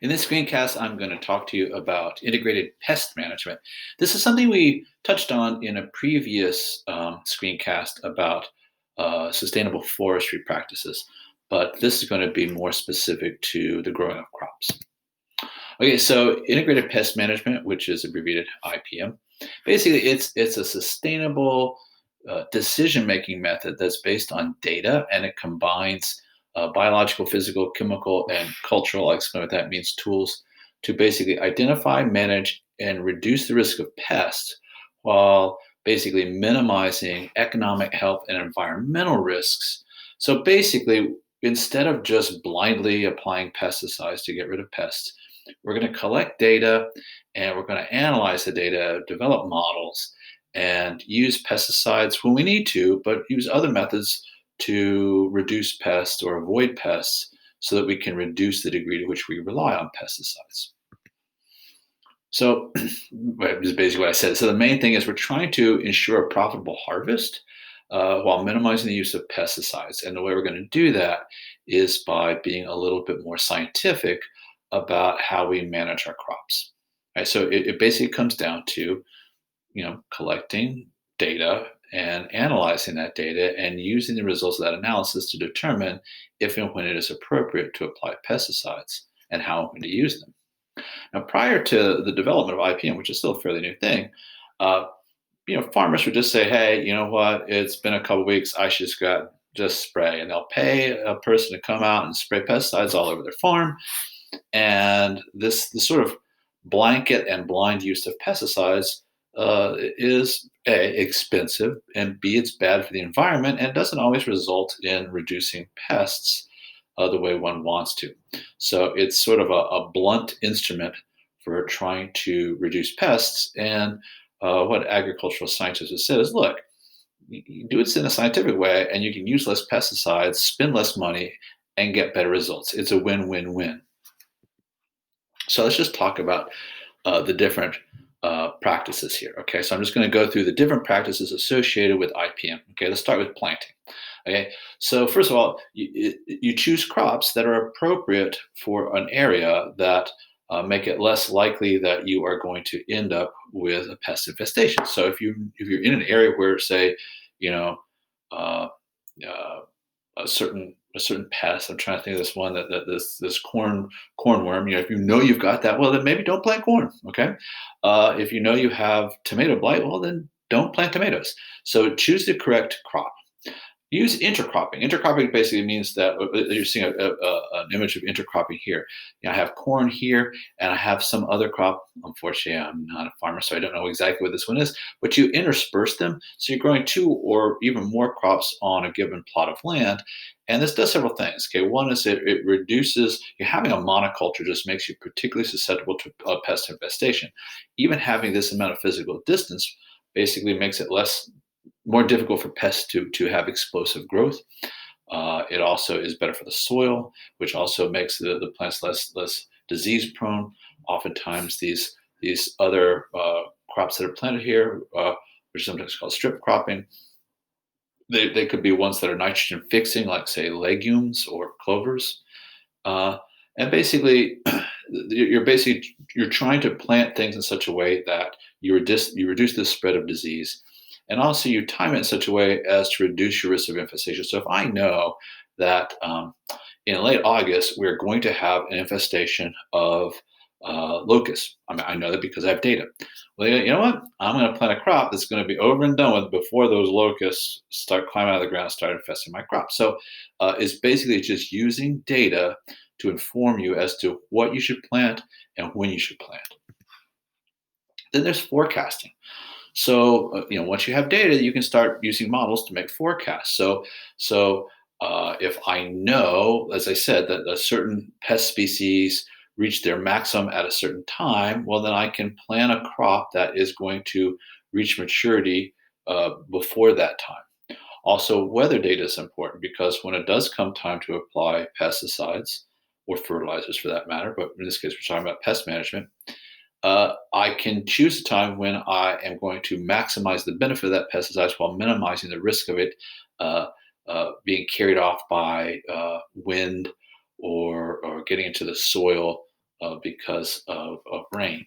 In this screencast, I'm going to talk to you about integrated pest management. This is something we touched on in a previous screencast about sustainable forestry practices, but this is going to be more specific to the growing of crops. Okay, so integrated pest management, which is abbreviated IPM, basically it's a sustainable decision-making method that's based on data, and it combines biological, physical, chemical, and cultural. I'll explain what that means. Tools to basically identify, manage, and reduce the risk of pests, while basically minimizing economic, health, and environmental risks. So basically, instead of just blindly applying pesticides to get rid of pests, we're going to collect data and we're going to analyze the data, develop models, and use pesticides when we need to, but use other methods to reduce pests or avoid pests so that we can reduce the degree to which we rely on pesticides. So, this is basically what I said. So, the main thing is we're trying to ensure a profitable harvest while minimizing the use of pesticides. And the way we're going to do that is by being a little bit more scientific about how we manage our crops. Right? So, it basically comes down to collecting data and analyzing that data and using the results of that analysis to determine if and when it is appropriate to apply pesticides and how and when to use them. Now, prior to the development of IPM, which is still a fairly new thing, uh, farmers would just say, "Hey, you know what? It's been a couple weeks. I should just spray," and they'll pay a person to come out and spray pesticides all over their farm. And this sort of blanket and blind use of pesticides is A, expensive, and B, it's bad for the environment, and it doesn't always result in reducing pests the way one wants to. So it's sort of a blunt instrument for trying to reduce pests. And what agricultural scientists have said is, look, you do it in a scientific way, and you can use less pesticides, spend less money, and get better results. It's a win-win-win. So let's just talk about the different practices here. Okay, so I'm just going to go through the different practices associated with IPM. Okay, let's start with planting. Okay, so first of all, you choose crops that are appropriate for an area that make it less likely that you are going to end up with a pest infestation. So if you're in an area where, say, you know, uh, uh, a certain pest. I'm trying to think of this one that this cornworm. If you know you've got that, well then maybe don't plant corn. Okay, if you know you have tomato blight, well then don't plant tomatoes. So choose the correct crop. Use intercropping. Intercropping basically means that you're seeing an image of intercropping here. I have corn here, and I have some other crop. Unfortunately, I'm not a farmer, so I don't know exactly what this one is. But you intersperse them, so you're growing two or even more crops on a given plot of land. And this does several things. Okay, one is it reduces. Having a monoculture just makes you particularly susceptible to pest infestation. Even having this amount of physical distance basically makes it more difficult for pests to have explosive growth. It also is better for the soil, which also makes the plants less disease prone. Oftentimes, these other crops that are planted here, which is sometimes called strip cropping, they could be ones that are nitrogen fixing, like say legumes or clovers. Uh, and basically, you're trying to plant things in such a way that you reduce the spread of disease, and also you time it in such a way as to reduce your risk of infestation. So if I know that in late August we're going to have an infestation of locusts, I know that because I have data. Well, you know what? I'm going to plant a crop that's going to be over and done with before those locusts start climbing out of the ground and start infesting my crop. So it's basically just using data to inform you as to what you should plant and when you should plant. Then there's forecasting. So once you have data, you can start using models to make forecasts. So if I know, as I said, that a certain pest species reach their maximum at a certain time, well, then I can plan a crop that is going to reach maturity before that time. Also, weather data is important because when it does come time to apply pesticides or fertilizers for that matter, but in this case, we're talking about pest management, I can choose a time when I am going to maximize the benefit of that pesticide while minimizing the risk of it being carried off by wind or getting into the soil because of rain.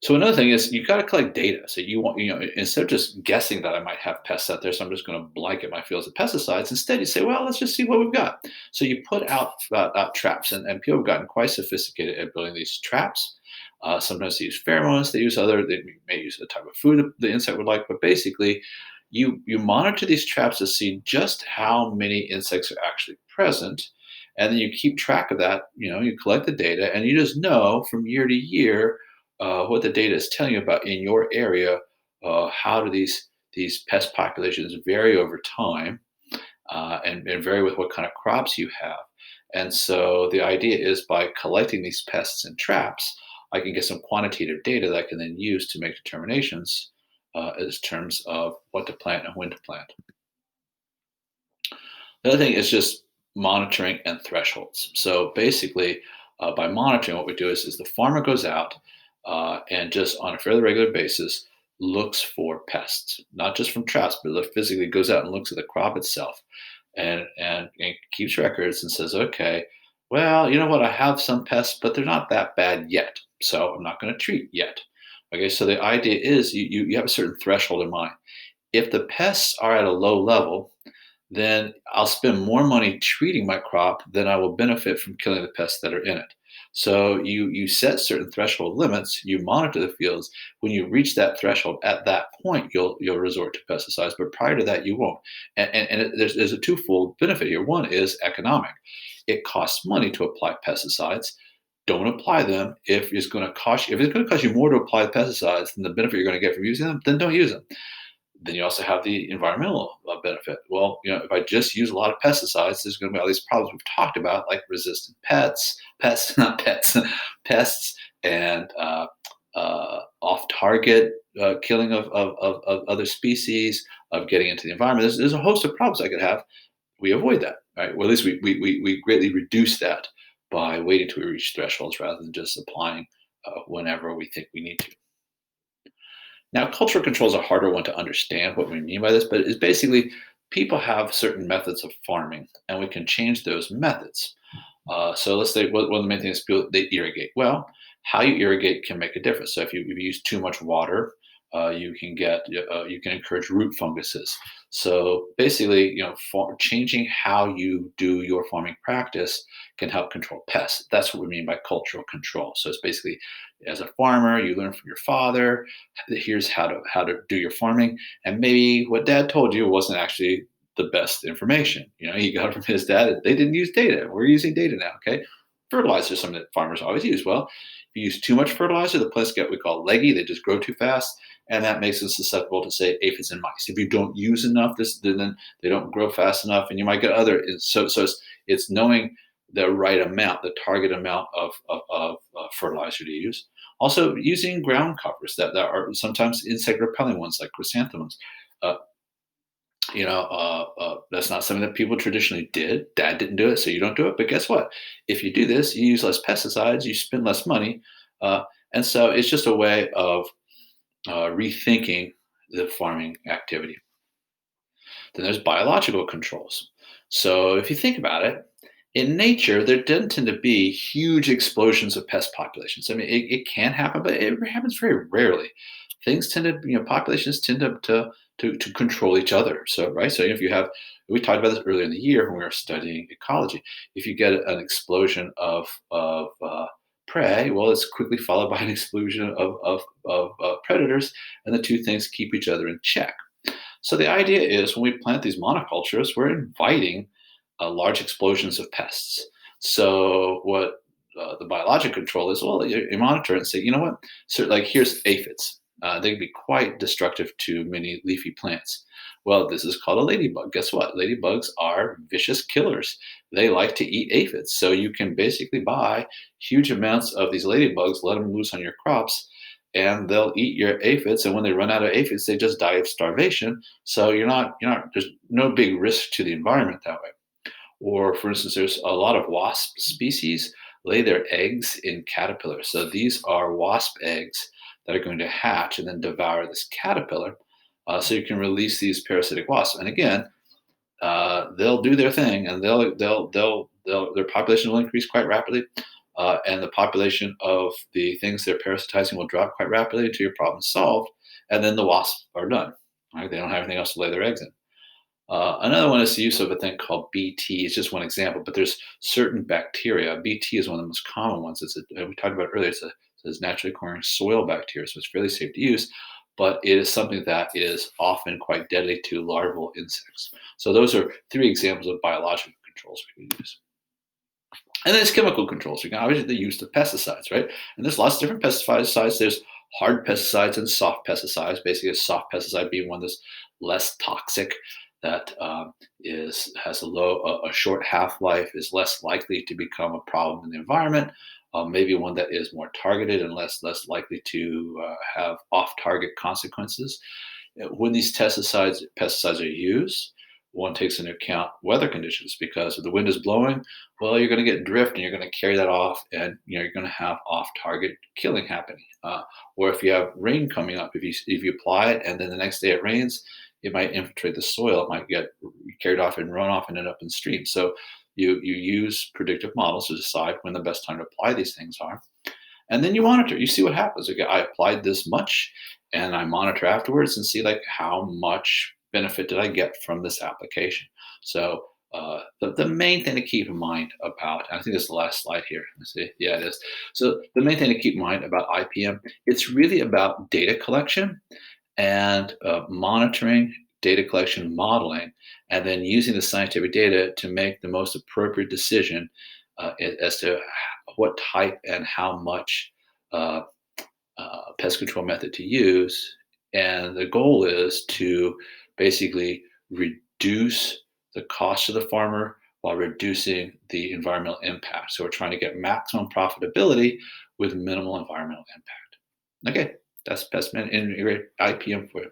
So another thing is you got to collect data. So you want, instead of just guessing that I might have pests out there, so I'm just going to blanket my fields with pesticides. Instead, you say, well, let's just see what we've got. So you put out traps, and people have gotten quite sophisticated at building these traps. Sometimes they use pheromones. They may use the type of food the insect would like, but basically, you monitor these traps to see just how many insects are actually present, and then you keep track of that. You collect the data, and you just know from year to year what the data is telling you about in your area. How do these pest populations vary over time, and vary with what kind of crops you have? And so the idea is by collecting these pests and traps, I can get some quantitative data that I can then use to make determinations as terms of what to plant and when to plant. The other thing is just monitoring and thresholds. So basically, by monitoring, what we do is the farmer goes out and just on a fairly regular basis looks for pests, not just from traps, but physically goes out and looks at the crop itself, and keeps records and says, okay, well, you know what, I have some pests, but they're not that bad yet, so I'm not going to treat yet. Okay, so the idea is you have a certain threshold in mind. If the pests are at a low level, then I'll spend more money treating my crop than I will benefit from killing the pests that are in it. So you set certain threshold limits, you monitor the fields. When you reach that threshold, at that point you'll resort to pesticides, but prior to that you won't. There's a twofold benefit here. One is economic. It costs money to apply pesticides. Don't apply them if it's going to cost you more to apply pesticides than the benefit you're going to get from using them, then don't use them. Then you also have the environmental benefit. Well, if I just use a lot of pesticides, there's going to be all these problems we've talked about, like resistant not pets, pests, and off-target killing of other species, of getting into the environment. There's a host of problems I could have. We avoid that, right? Well, at least we greatly reduce that by waiting till we reach thresholds rather than just applying whenever we think we need to. Now, cultural control is a harder one to understand what we mean by this, but it's basically people have certain methods of farming, and we can change those methods. So let's say one of the main things is people they irrigate. Well, how you irrigate can make a difference. So if you use too much water, you can encourage root funguses. So basically, changing how you do your farming practice can help control pests. That's what we mean by cultural control. So it's basically, as a farmer, you learn from your father. Here's how to do your farming, and maybe what dad told you wasn't actually the best information. He got it from his dad. They didn't use data. We're using data now. Okay, fertilizer is something that farmers always use. Well, if you use too much fertilizer, the plants get what we call leggy. They just grow too fast, and that makes them susceptible to, say, aphids and mice. If you don't use enough, then they don't grow fast enough, and you might get other. So it's knowing the right amount, the target amount of fertilizer to use. Also, using ground covers that are sometimes insect repelling ones like chrysanthemums. Uh, that's not something that people traditionally did. Dad didn't do it, so you don't do it. But guess what? If you do this, you use less pesticides, you spend less money, and so it's just a way of rethinking the farming activity. Then there's biological controls. So if you think about it, in nature, there doesn't tend to be huge explosions of pest populations. I mean, it can happen, but it happens very rarely. Things tend to, populations tend to control each other. So, right. So if you have, we talked about this earlier in the year when we were studying ecology. If you get an explosion of prey, well, it's quickly followed by an explosion of predators, and the two things keep each other in check. So the idea is when we plant these monocultures, we're inviting large explosions of pests. So what the biologic control is, well, you monitor it and say, you know what? So like here's aphids. They can be quite destructive to many leafy plants. Well, this is called a ladybug. Guess what? Ladybugs are vicious killers. They like to eat aphids. So you can basically buy huge amounts of these ladybugs, let them loose on your crops, and they'll eat your aphids. And when they run out of aphids, they just die of starvation. So there's no big risk to the environment that way. Or, for instance, there's a lot of wasp species lay their eggs in caterpillars. So these are wasp eggs that are going to hatch and then devour this caterpillar. So you can release these parasitic wasps. And again, they'll do their thing, and they'll their population will increase quite rapidly, and the population of the things they're parasitizing will drop quite rapidly until your problem's solved, and then the wasps are done. Right? They don't have anything else to lay their eggs in. Another one is the use of a thing called BT. It's just one example, but there's certain bacteria. BT is one of the most common ones. We talked about earlier. It's naturally occurring soil bacteria, so it's fairly safe to use. But it is something that is often quite deadly to larval insects. So those are three examples of biological controls we can use. And then there's chemical controls. You can obviously the use of pesticides, right? And there's lots of different pesticides. There's hard pesticides and soft pesticides. Basically, a soft pesticide being one that's less toxic, that is has a short half life, is less likely to become a problem in the environment. Maybe one that is more targeted and less likely to have off target consequences. When these pesticides are used, one takes into account weather conditions because if the wind is blowing, well, you're going to get drift and you're going to carry that off, and you're going to have off-target killing happening. Or if you have rain coming up, if you apply it and then the next day it rains, it might infiltrate the soil. It might get carried off and run off and end up in streams. So you use predictive models to decide when the best time to apply these things are, and then you monitor. You see what happens. Okay, I applied this much, and I monitor afterwards and see like how much benefit did I get from this application. So the main thing to keep in mind about, and I think this is the last slide here. Let's see. Yeah, it is. So the main thing to keep in mind about IPM, it's really about data collection and monitoring, data collection, modeling, and then using the scientific data to make the most appropriate decision as to what type and how much uh, pest control method to use. And the goal is to basically reduce the cost to the farmer while reducing the environmental impact. So we're trying to get maximum profitability with minimal environmental impact. Okay, that's pest man integrated IPM for you.